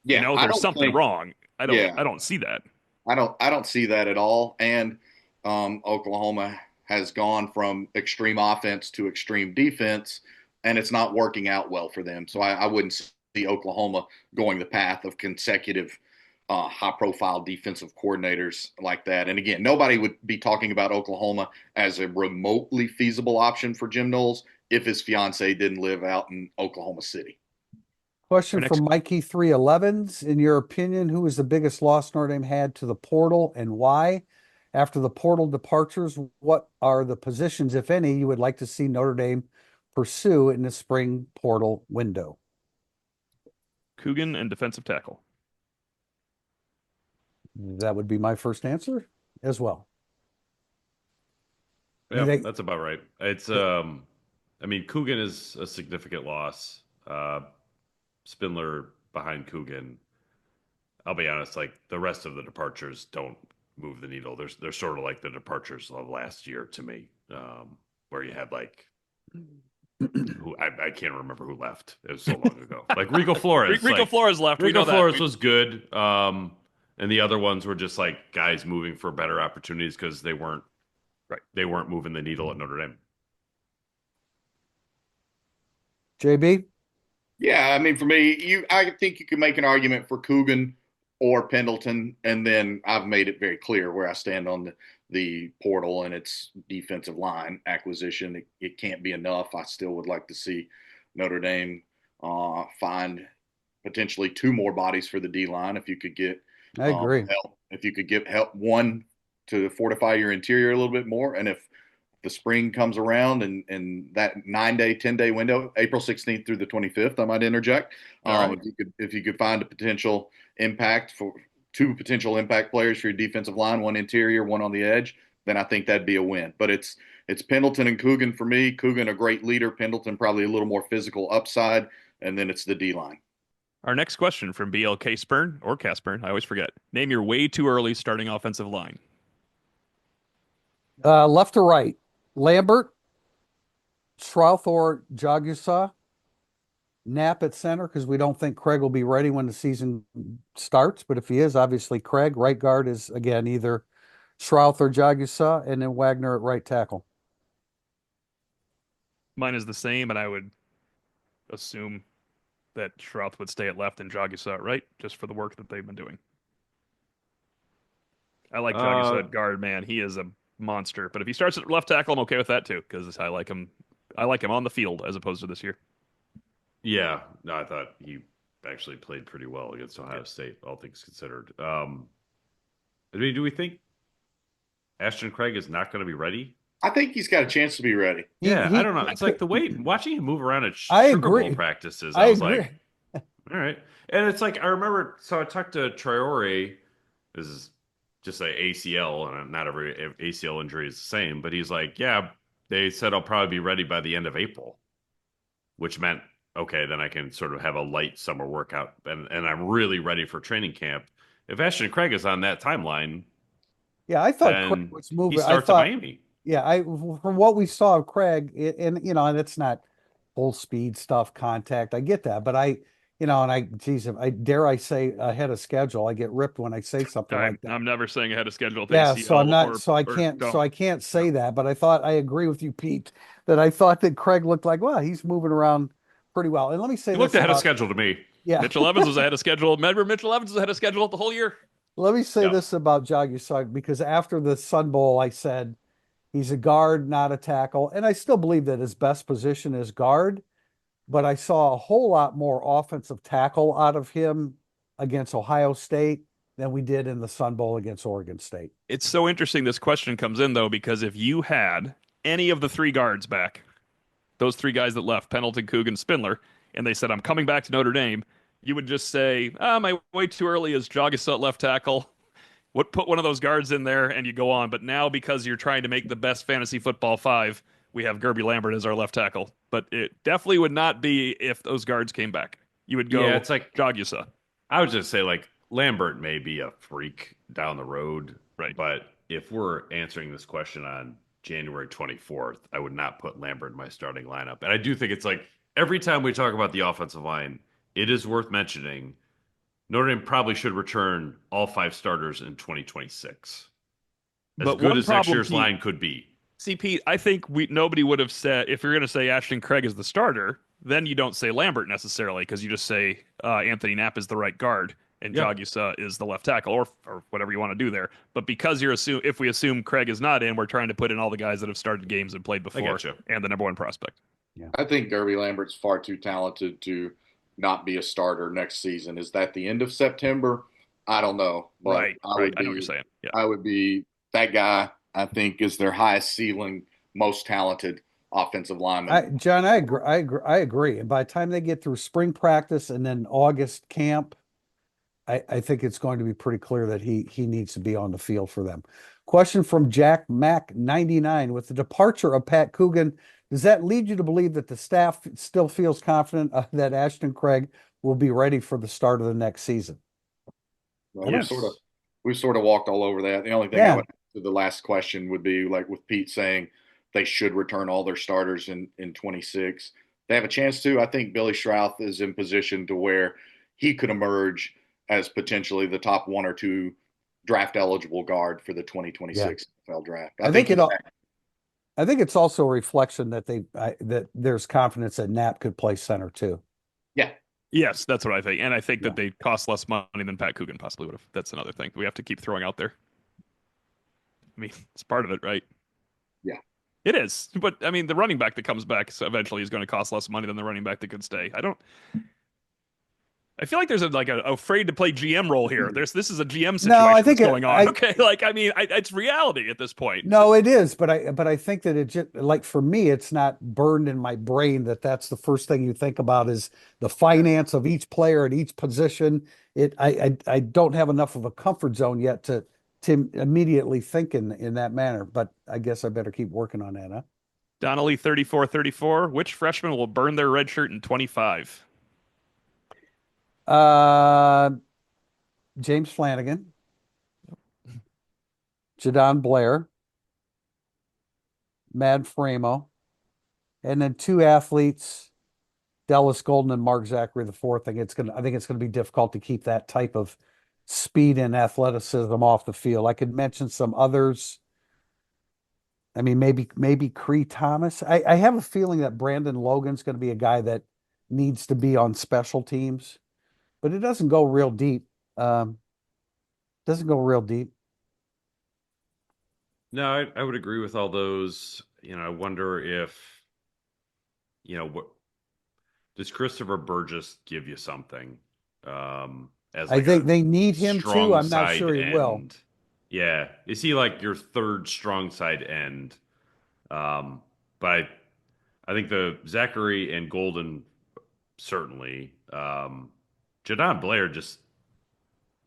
Yeah, There's something wrong. I don't see that. I don't see that at all. And Oklahoma has gone from extreme offense to extreme defense, and it's not working out well for them. So I wouldn't see Oklahoma going the path of consecutive high-profile defensive coordinators like that. And again, nobody would be talking about Oklahoma as a remotely feasible option for Jim Knowles if his fiance didn't live out in Oklahoma City. Question from Mikey 311s. In your opinion, who is the biggest loss Notre Dame had to the portal and why? After the portal departures, what are the positions, if any, you would like to see Notre Dame pursue in the spring portal window? Coogan and defensive tackle. That would be my first answer as well. Yeah, that's about right. It's I mean, Coogan is a significant loss. Spindler behind Coogan. I'll be honest, like the rest of the departures don't move the needle. They're sort of like the departures of last year to me, where you had like who I can't remember who left. It was so long ago. Like Rico Flores. Rico Flores left. Rico Flores was good. And the other ones were just like guys moving for better opportunities because they weren't moving the needle at Notre Dame. JB? Yeah, I mean, for me, I think you can make an argument for Coogan or Pendleton, and then I've made it very clear where I stand on the portal and its defensive line acquisition. It can't be enough. I still would like to see Notre Dame find potentially 2 more bodies for the D line if you could get I agree. help. If you could get help, one to fortify your interior a little bit more, and if the spring comes around and that 9-day, 10-day window, April 16th through the 25th, I might interject. All right. If you could find a potential impact for two potential impact players for your defensive line, one interior, one on the edge, then I think that'd be a win. But it's Pendleton and Coogan for me. Coogan a great leader, Pendleton probably a little more physical upside, and then it's the D line. Our next question from BLK Spurn or Caspern, I always forget. Name your way too early starting offensive line. Left to right, Lambert, Strouth or Jagusa, Knapp at center because we don't think Craig will be ready when the season starts. But if he is, obviously Craig. Right guard is, again, either Strouth or Jagusa, and then Wagner at right tackle. Mine is the same, and I would assume that Strouth would stay at left and Jagusa at right, just for the work that they've been doing. I like Jagusa at guard, man. He is a monster. But if he starts at left tackle, I'm okay with that too, because I like him. I like him on the field as opposed to this year. Yeah, no, I thought he actually played pretty well against Ohio State, all things considered. I mean, do we think Ashton Craig is not going to be ready? I think he's got a chance to be ready. Yeah, I don't know. It's like the way watching him move around at I Sugar agree. Bowl practices. I I was agree. like, all right. And it's like I remember. So I talked to Traore. This is just like ACL, and not every ACL injury is the same. But he's like, yeah, they said I'll probably be ready by the end of April, which meant okay, then I can sort of have a light summer workout, and I'm really ready for training camp. If Ashton Craig is on that timeline, Yeah, I thought then Craig was moving. he starts at Miami. Yeah, from what we saw of Craig, and and it's not full speed stuff, contact. I get that, but geez, dare I say ahead of schedule. I get ripped when I say something like that. I'm never saying ahead of schedule. Yeah, so I'm not, so I don't. can't say that. But I agree with you, Pete, that I thought that Craig looked like, well, he's moving around pretty well. And let me say He this looked ahead of about- schedule to me. Yeah, Mitchell Evans was ahead of schedule. Remember, Mitchell Evans was ahead of schedule the whole year. let me say Yeah. this about Jagusa, because after the Sun Bowl, I said he's a guard, not a tackle, and I still believe that his best position is guard. But I saw a whole lot more offensive tackle out of him against Ohio State than we did in the Sun Bowl against Oregon State. It's so interesting this question comes in, though, because if you had any of the three guards back, those three guys that left, Pendleton, Coogan, Spindler, and they said, I'm coming back to Notre Dame, you would just say, my way too early is Jagusa at left tackle. Put one of those guards in there, and you go on. But now, because you're trying to make the best fantasy football five, we have Gerby Lambert as our left tackle. But it definitely would not be if those guards came back. You would go, it's like Jagusa. I would just say like Lambert may be a freak down the road, Right. But if we're answering this question on January 24th, I would not put Lambert in my starting lineup. And I do think it's like every time we talk about the offensive line, it is worth mentioning Notre Dame probably should return all five starters in 2026. As But good one as next problem, year's Pete- line could be. See, Pete, I think nobody would have said, if you're going to say Ashton Craig is the starter, then you don't say Lambert necessarily, because you just say Anthony Knapp is the right guard and Yep. Jagusa is the left tackle, or whatever you want to do there. But because if we assume Craig is not in, we're trying to put in all the guys that have started games and played before gotcha. and the number one prospect. I think Gerby Lambert's far too talented to not be a starter next season. Is that the end of September? I don't know. But Right. I I would know what be, you're saying. Yeah. I would be that guy. I think is their highest ceiling, most talented offensive lineman. John, I agree. And by the time they get through spring practice and then August camp, I think it's going to be pretty clear that he needs to be on the field for them. Question from Jack Mac 99: with the departure of Pat Coogan, does that lead you to believe that the staff still feels confident that Ashton Craig will be ready for the start of the next season? Well, Yes. we sort of walked all over that. The only thing I would add to the last question would be like with Pete saying they should return all their starters in 26. They have a chance to. I think Billy Strouth is in position to where he could emerge as potentially the top one or two draft eligible guard for the 2026 NFL draft. I think it's also a reflection that that there's confidence that Knapp could play center too. Yeah. Yes, that's what I think. And I think that they cost less money than Pat Coogan possibly would have. That's another thing we have to keep throwing out there. I mean, it's part of it, right? Yeah. It is. But, I mean, the running back that comes back eventually is going to cost less money than the running back that could stay. I feel like there's a afraid to play GM role here. This is a GM No, I situation think that's going on. Okay, like I mean, it's reality at this point. no, it is, but I think that it just like for me, it's not burned in my brain that that's the first thing you think about is the finance of each player at each position. I don't have enough of a comfort zone yet to immediately think in that manner, but I guess I better keep working on that, huh? Donnelly 34-34. Which freshman will burn their red shirt in 25? Uh, James Flanagan, Jadon Blair, Mad Framo, and then two athletes, Dallas Golden and Mark Zachary the fourth. I think it's gonna be difficult to keep that type of speed and athleticism off the field. I could mention some others. I mean, maybe Cree Thomas. I have a feeling that Brandon Logan's going to be a guy that needs to be on special teams, but it doesn't go real deep. Doesn't go real deep. No, I would agree with all those. I wonder if, what does Christopher Burgess give you something as I like think a they need him too. strong I'm not side sure he will. end? Yeah, is he like your third strong side end? But I think the Zachary and Golden certainly. Jadon Blair just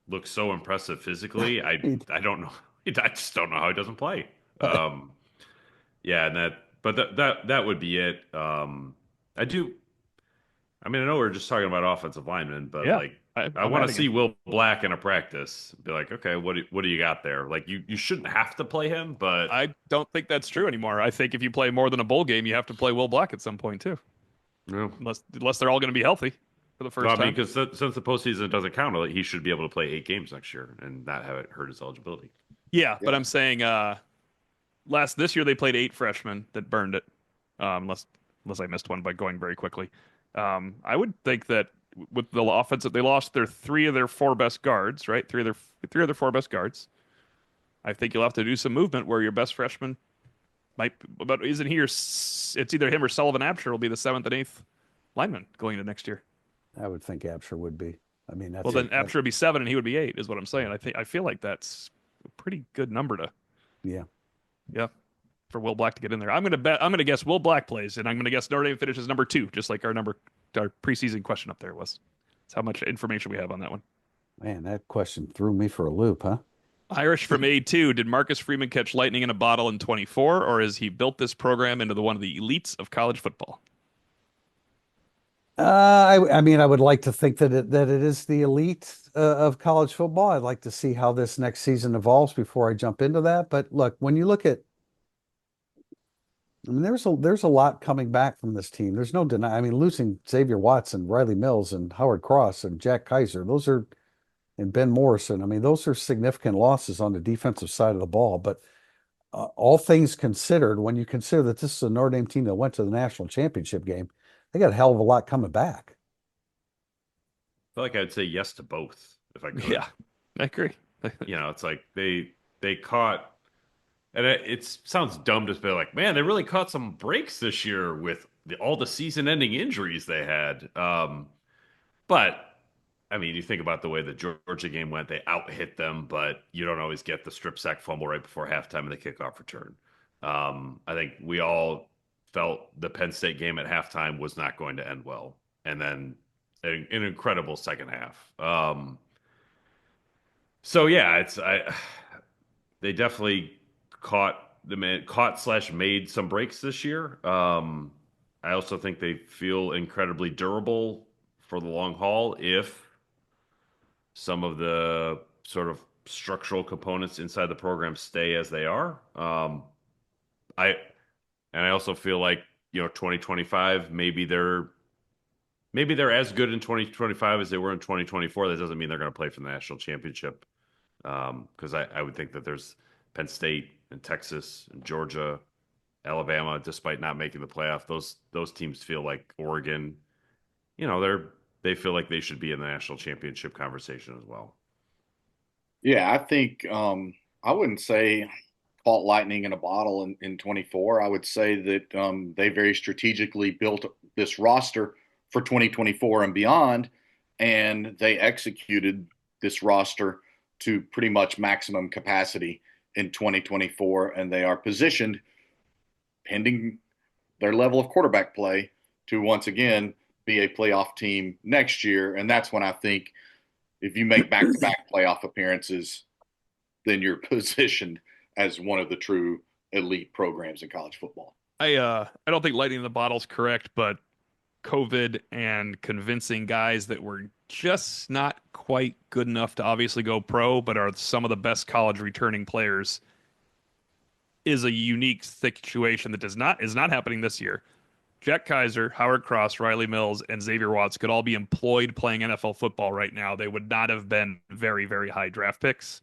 looks so impressive physically. I don't know. I just don't know how he doesn't play. Um, yeah, but that would be it. I do. I mean, I know we're just talking about offensive linemen, but Yeah, like, I I'm want to adding see it. Will Black in a practice. Be like, okay, what do you got there? Like, you shouldn't have to play him, but I don't think that's true anymore. I think if you play more than a bowl game, you have to play Will Black at some point too, no. unless they're all going to be healthy for the Well, first I mean, time. because since the postseason doesn't count, like, he should be able to play 8 games next year and not have it hurt his eligibility. Yeah, but Yeah. I'm saying this year they played 8 freshmen that burned it. Unless I missed one by going very quickly. I would think that with the offense that they lost their 3 of their 4 best guards, right? Three of their 4 best guards. I think you'll have to do some movement where your best freshman might, but isn't he it's either him or Sullivan Absher will be the 7th and 8th lineman going into next year. I would think Absher would be. I mean, Well, then Absher would be 7 and he would be 8, is what I'm saying. I feel like that's a pretty good number to, yeah. yeah, for Will Black to get in there. I'm gonna guess Will Black plays, and I'm gonna guess Notre Dame finishes number 2, just like our preseason question up there was. That's how much information we have on that one. Man, that question threw me for a loop, huh? Irish from A2. Did Marcus Freeman catch lightning in a bottle in 24, or has he built this program into one of the elites of college football? I mean, I would like to think that it is the elite of college football. I'd like to see how this next season evolves before I jump into that. But look, when you look at, I mean, there's a lot coming back from this team. There's no deny. I mean, losing Xavier Watson, Riley Mills, and Howard Cross and Jack Kaiser, and Ben Morrison. I mean, those are significant losses on the defensive side of the ball. But all things considered, when you consider that this is a Notre Dame team that went to the national championship game, they got a hell of a lot coming back. I feel like I'd say yes to both if I could. Yeah, I agree. It's like they caught, and it sounds dumb to be like, man, they really caught some breaks this year with all the season-ending injuries they had. But I mean, you think about the way the Georgia game went, they out-hit them, but you don't always get the strip sack fumble right before halftime and the kickoff return. I think we all felt the Penn State game at halftime was not going to end well. And then an incredible second half. So yeah, they definitely caught/made some breaks this year. I also think they feel incredibly durable for the long haul if some of the sort of structural components inside the program stay as they are. I also feel like 2025 maybe they're as good in 2025 as they were in 2024. That doesn't mean they're going to play for the national championship. Because I would think that there's Penn State and Texas and Georgia, Alabama, despite not making the playoff, those teams feel like Oregon, they feel like they should be in the national championship conversation as well. Yeah, I think I wouldn't say caught lightning in a bottle in 24. I would say that they very strategically built this roster for 2024 and beyond. and they executed this roster to pretty much maximum capacity in 2024, and they are positioned, pending their level of quarterback play, to once again be a playoff team next year. And that's when I think if you make back-to-back playoff appearances, then you're positioned as one of the true elite programs in college football. I don't think lightning in the bottle is correct, but COVID and convincing guys that were just not quite good enough to obviously go pro, but are some of the best college returning players, is a unique situation that is not happening this year. Jack Kaiser, Howard Cross, Riley Mills, and Xavier Watts could all be employed playing NFL football right now. They would not have been very, very high draft picks.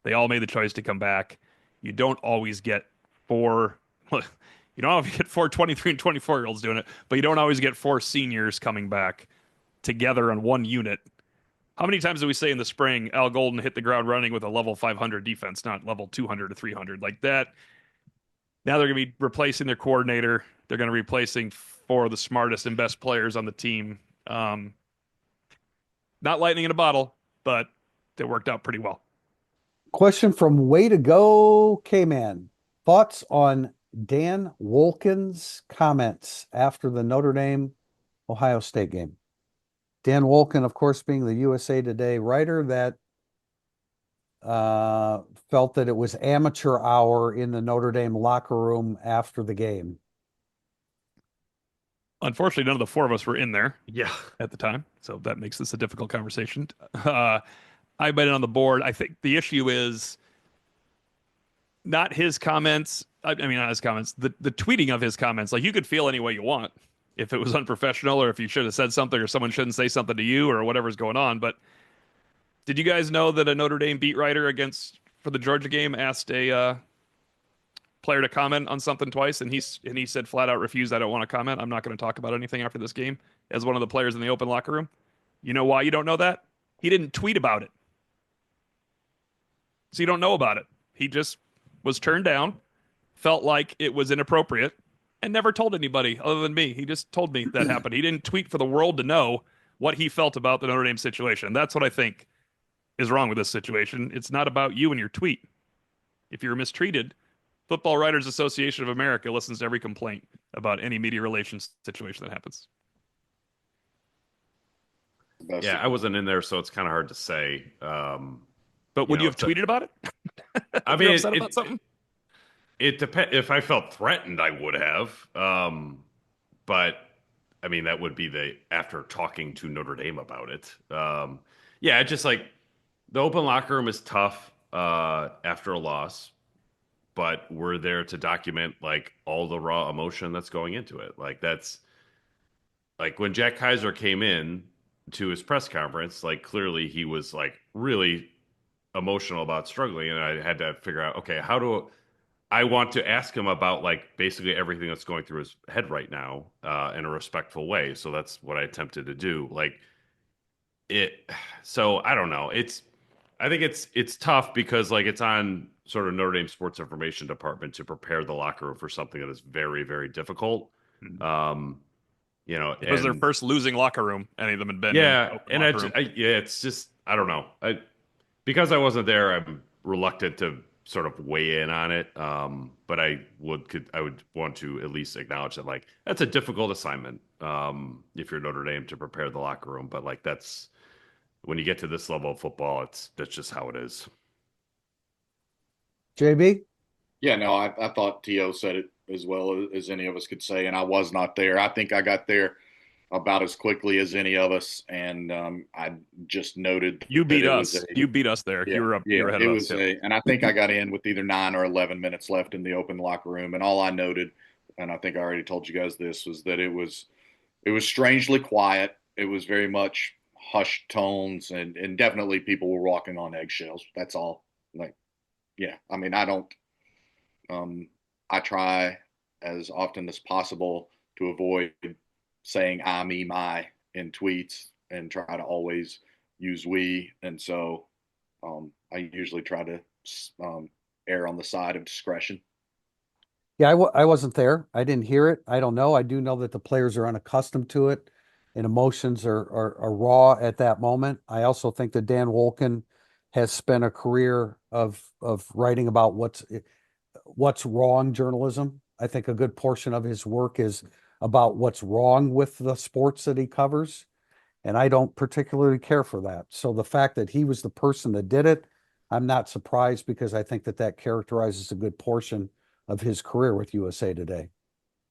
They all made the choice to come back. You don't always get four. You don't always get four 23 and 24-year-olds doing it, but you don't always get four seniors coming back together on one unit. How many times do we say in the spring Al Golden hit the ground running with a level 500 defense, not level 200 or 300 like that? Now they're going to be replacing their coordinator. They're going to be replacing four of the smartest and best players on the team. Not lightning in a bottle, but it worked out pretty well. Question from Way to Go K-Man. Thoughts on Dan Wolken's comments after the Notre Dame Ohio State game? Dan Wolken, of course, being the USA Today writer that felt that it was amateur hour in the Notre Dame locker room after the game. Unfortunately, none of the four of us were in there Yeah. at the time, so that makes this a difficult conversation. I bet it on the board. I think the issue is not his comments. I mean, not his comments. The tweeting of his comments. Like, you could feel any way you want if it was unprofessional, or if you should have said something, or someone shouldn't say something to you, or whatever's going on. But did you guys know that a Notre Dame beat writer for the Georgia game asked a player to comment on something twice, and he said flat out refused. I don't want to comment. I'm not going to talk about anything after this game, as one of the players in the open locker room. You know why you don't know that? He didn't tweet about it. So you don't know about it. He just was turned down, felt like it was inappropriate, and never told anybody other than me. He just told me that happened. He didn't tweet for the world to know what he felt about the Notre Dame situation. That's what I think is wrong with this situation. It's not about you and your tweet. If you're mistreated, Football Writers Association of America listens to every complaint about any media relations situation that happens. Yeah, I wasn't in there, so it's kind of hard to say. But would you have tweeted about it? I If you're mean, upset about something? it depends. If I felt threatened, I would have. But I mean, that would be after talking to Notre Dame about it. Yeah, just like the open locker room is tough after a loss, but we're there to document like all the raw emotion that's going into it. Like that's like when Jack Kaiser came in to his press conference, like clearly he was like really emotional about struggling, and I had to figure out, okay, how do I want to ask him about like basically everything that's going through his head right now in a respectful way. So that's what I attempted to do. So I don't know. I think it's tough because like it's on sort of Notre Dame sports information department to prepare the locker room for something that is very, very difficult. It was their first losing locker room. Any of them had been yeah, in and locker room. it's just I don't know. Because I wasn't there, I'm reluctant to sort of weigh in on it. But I would want to at least acknowledge that like that's a difficult assignment if you're Notre Dame to prepare the locker room. But like that's when you get to this level of football, that's just how it is. JB? Yeah, no, I thought T.O. said it as well as any of us could say, and I was not there. I think I got there about as quickly as any of us, and I just noted you beat us. You beat us there. Yeah, you were up. Yeah, you were ahead it of was us. Yeah. and I think I got in with either 9 or 11 minutes left in the open locker room, and all I noted, and I think I already told you guys this, was that it was strangely quiet. It was very much hushed tones, and definitely people were walking on eggshells. That's all. Like, yeah, I mean, I don't. I try as often as possible to avoid saying I, me, my in tweets, and try to always use we. And so I usually try to err on the side of discretion. Yeah, I wasn't there. I didn't hear it. I don't know. I do know that the players are unaccustomed to it. and emotions are raw at that moment. I also think that Dan Wolken has spent a career of writing about what's wrong journalism. I think a good portion of his work is about what's wrong with the sports that he covers. And I don't particularly care for that. So the fact that he was the person that did it, I'm not surprised because I think that characterizes a good portion of his career with USA Today.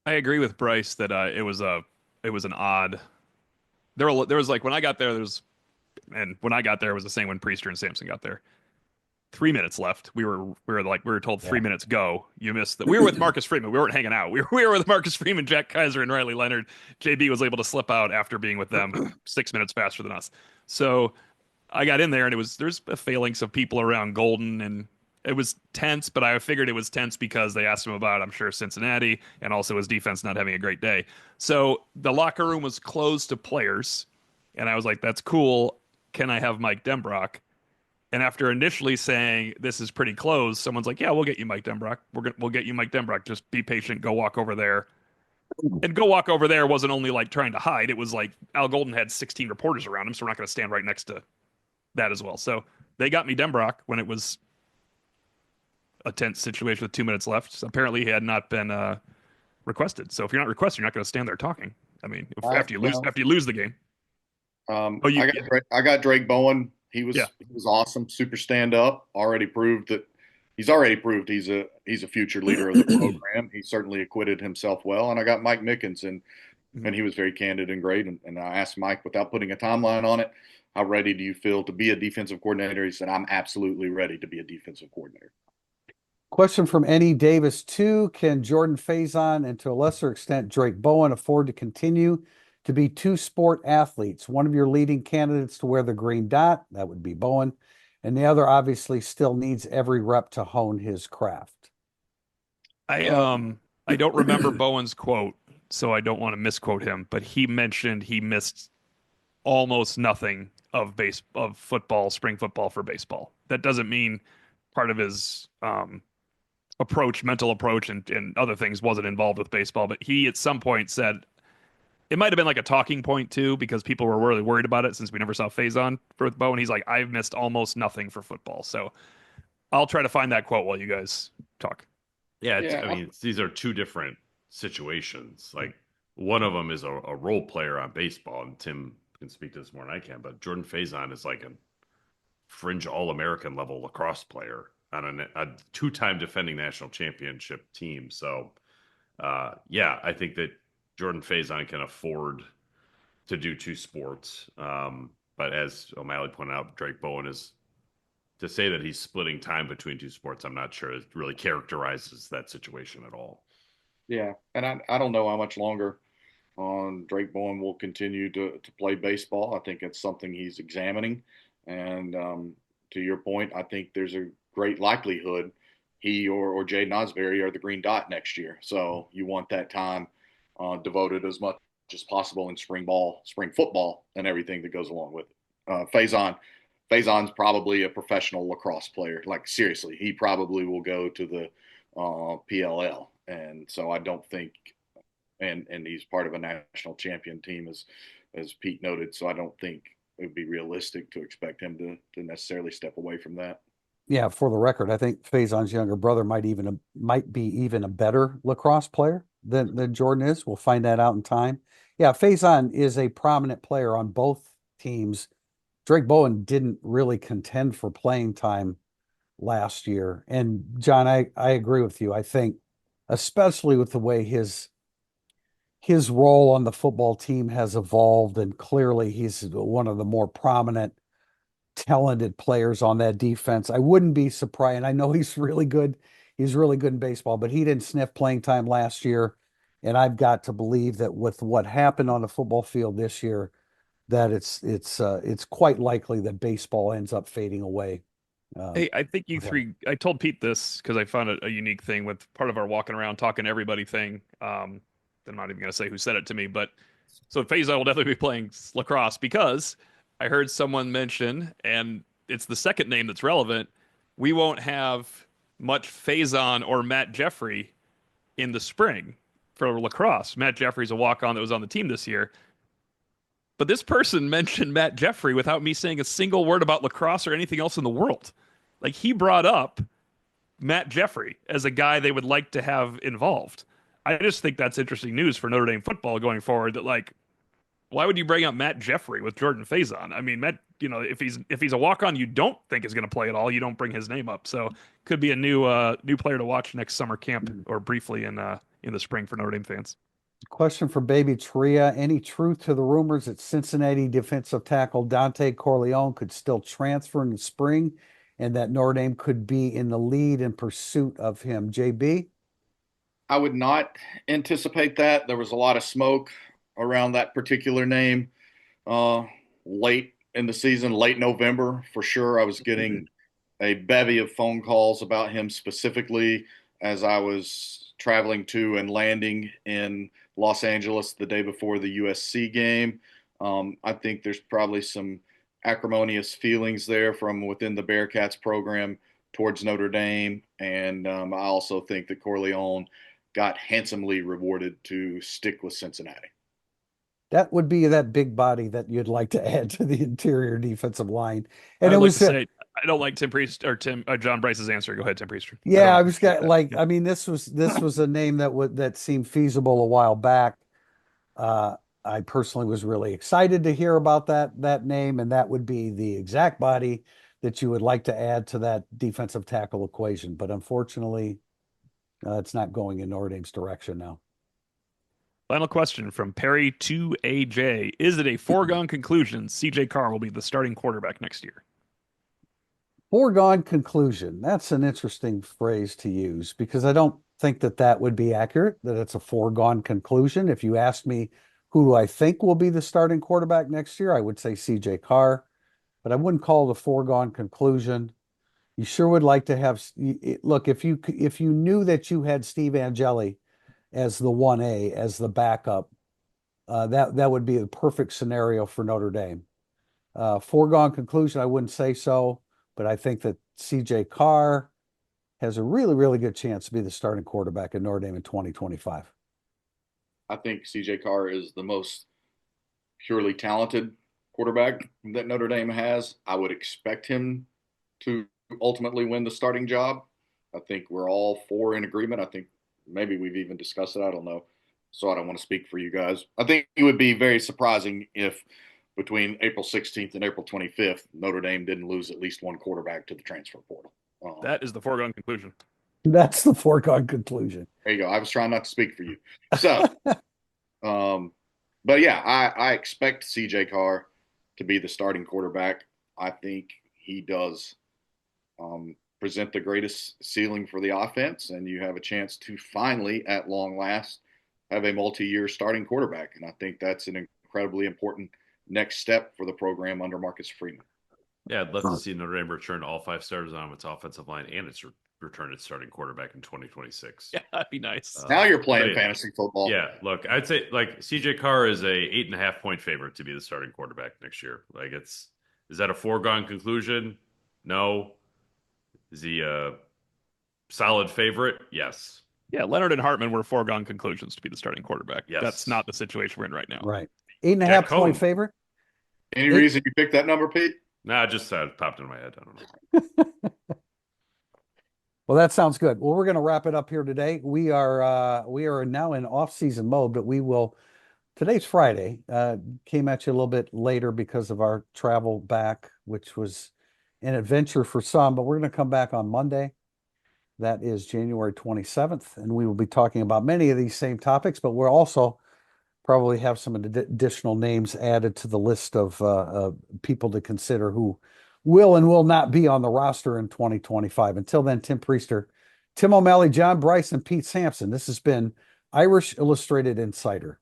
I agree with Bryce that it was an odd. There was like when I got there, and when I got there, it was the same when Priester and Sampson got there. 3 minutes left. We were told 3 minutes go. You missed that. We were with Marcus Freeman. We weren't hanging out. We were with Marcus Freeman, Jack Kaiser, and Riley Leonard. JB was able to slip out after being with them 6 minutes faster than us. So I got in there, and there's a phalanx of people around Golden, and it was tense. But I figured it was tense because they asked him about, I'm sure, Cincinnati, and also his defense not having a great day. So the locker room was closed to players, and I was like, "That's cool. Can I have Mike Dembrock?" And after initially saying this is pretty close, someone's like, "Yeah, we'll get you Mike Dembrock. We'll get you Mike Dembrock. Just be patient. Go walk over there." And go walk over there wasn't only like trying to hide. It was like Al Golden had 16 reporters around him, so we're not going to stand right next to that as well. So they got me Dembrock when it was a tense situation with 2 minutes left. So apparently he had not been requested. So if you're not requested, you're not going to stand there talking. I mean, after you lose the game. I got Drake Bowen. He was Yeah. he was awesome, super stand up. Already proved he's a future leader of the program. He certainly acquitted himself well. And I got Mike Mickens, and he was very candid and great. And I asked Mike, without putting a timeline on it, how ready do you feel to be a defensive coordinator? He said, I'm absolutely ready to be a defensive coordinator. Question from N.E. Davis 2. Can Jordan Faison and to a lesser extent Drake Bowen afford to continue to be two sport athletes? One of your leading candidates to wear the green dot, that would be Bowen, and the other obviously still needs every rep to hone his craft. I don't remember Bowen's quote, so I don't want to misquote him, but he mentioned he missed almost nothing of football, spring football for baseball. That doesn't mean part of his mental approach and other things wasn't involved with baseball, but he at some point said it might have been like a talking point too, because people were really worried about it since we never saw Faison with Bowen. He's like, I've missed almost nothing for football. So I'll try to find that quote while you guys talk. Yeah, I mean, these are two different situations. Like one of them is a role player on baseball, and Tim can speak to this more than I can, but Jordan Faison is like a fringe All-American level lacrosse player on a two-time defending national championship team. So, I think that Jordan Faison can afford to do two sports. But as O'Malley pointed out, Drake Bowen is, to say that he's splitting time between two sports, I'm not sure it really characterizes that situation at all. Yeah, and I don't know how much longer Drake Bowen will continue to play baseball. I think it's something he's examining. And to your point, I think there's a great likelihood he or Jaden Osbury are the green dot next year. So you want that time devoted as much as possible in spring football, and everything that goes along with it. Faison's probably a professional lacrosse player. Like, seriously, he probably will go to the PLL. And so I don't think, and he's part of a national champion team, as Pete noted. So I don't think it would be realistic to expect him to necessarily step away from that. Yeah, for the record, I think Faison's younger brother might be even a better lacrosse player than Jordan is. We'll find that out in time. Yeah, Faison is a prominent player on both teams. Drake Bowen didn't really contend for playing time last year. And John, I agree with you. I think, especially with the way his role on the football team has evolved, and clearly he's one of the more prominent, talented players on that defense. I wouldn't be surprised. And I know he's really good. He's really good in baseball, but he didn't sniff playing time last year. And I've got to believe that with what happened on the football field this year, that it's quite likely that baseball ends up fading away. Hey, I think you three, I told Pete this because I found it a unique thing with part of our walking around talking to everybody thing. I'm not even going to say who said it to me, but so Faison will definitely be playing lacrosse because I heard someone mention, and it's the second name that's relevant, we won't have much Faison or Matt Jeffrey in the spring for lacrosse. Matt Jeffrey's a walk-on that was on the team this year. But this person mentioned Matt Jeffrey without me saying a single word about lacrosse or anything else in the world. Like he brought up Matt Jeffrey as a guy they would like to have involved. I just think that's interesting news for Notre Dame football going forward. That like, why would you bring up Matt Jeffrey with Jordan Faison? I mean, Matt, if he's a walk on you don't think is going to play at all, you don't bring his name up. So could be a new player to watch next summer camp or briefly in the spring for Notre Dame fans. Question for Baby Tria. Any truth to the rumors that Cincinnati defensive tackle Dante Corleone could still transfer in the spring and that Notre Dame could be in the lead in pursuit of him? JB? I would not anticipate that. There was a lot of smoke around that particular name late in the season, late November for sure. I was getting a bevy of phone calls about him specifically as I was traveling to and landing in Los Angeles the day before the USC game. I think there's probably some acrimonious feelings there from within the Bearcats program towards Notre Dame. And I also think that Corleone got handsomely rewarded to stick with Cincinnati. That would be that big body that you'd like to add to the interior defensive line. And I'd it like was to say I don't like Tim Priest or John Bryce's answer. Go ahead, Tim Priest. yeah, I was got like I mean this was a name that seemed feasible a while back. I personally was really excited to hear about that name, and that would be the exact body that you would like to add to that defensive tackle equation. But unfortunately, it's not going in Notre Dame's direction now. Final question from Perry to AJ. Is it a foregone conclusion CJ Carr will be the starting quarterback next year? Foregone conclusion. That's an interesting phrase to use because I don't think that would be accurate, that it's a foregone conclusion. If you asked me who do I think will be the starting quarterback next year, I would say CJ Carr, but I wouldn't call it a foregone conclusion. You sure would like to have look, if you knew that you had Steve Angeli as the 1A, as the backup, that would be the perfect scenario for Notre Dame. Foregone conclusion, I wouldn't say so, but I think that CJ Carr has a really, really good chance to be the starting quarterback at Notre Dame in 2025. I think CJ Carr is the most purely talented quarterback that Notre Dame has. I would expect him to ultimately win the starting job. I think we're all four in agreement. I think maybe we've even discussed it. I don't know. So I don't want to speak for you guys. I think it would be very surprising if between April 16th and April 25th, Notre Dame didn't lose at least one quarterback to the transfer portal. That is the foregone conclusion. That's the foregone conclusion. There you go. I was trying not to speak for you. So, but yeah, I expect CJ Carr to be the starting quarterback. I think he does present the greatest ceiling for the offense, and you have a chance to finally, at long last, have a multi-year starting quarterback. And I think that's an incredibly important next step for the program under Marcus Freeman. Yeah, I'd love to see Notre Dame return all five starters on its offensive line and return its starting quarterback in 2026. Yeah, that'd be nice. Now you're playing fantasy football. Yeah, look, I'd say like CJ Carr is a 8.5 point favorite to be the starting quarterback next year. Like is that a foregone conclusion? No. Is he a solid favorite? Yes. Yeah, Leonard and Hartman were foregone conclusions to be the starting quarterback. Yes. That's not the situation we're in right now. Right. 8.5 point favorite. Any reason you picked that number, Pete? Nah, just popped in my head. I don't know. Well, that sounds good. Well, we're going to wrap it up here today. We are now in off-season mode, but we will. Today's Friday. Came at you a little bit later because of our travel back, which was an adventure for some. But we're going to come back on Monday. That is January 27th, and we will be talking about many of these same topics. But we'll also probably have some additional names added to the list of people to consider who will and will not be on the roster in 2025. Until then, Tim Priester, Tim O'Malley, John Bryce, and Pete Sampson. This has been Irish Illustrated Insider.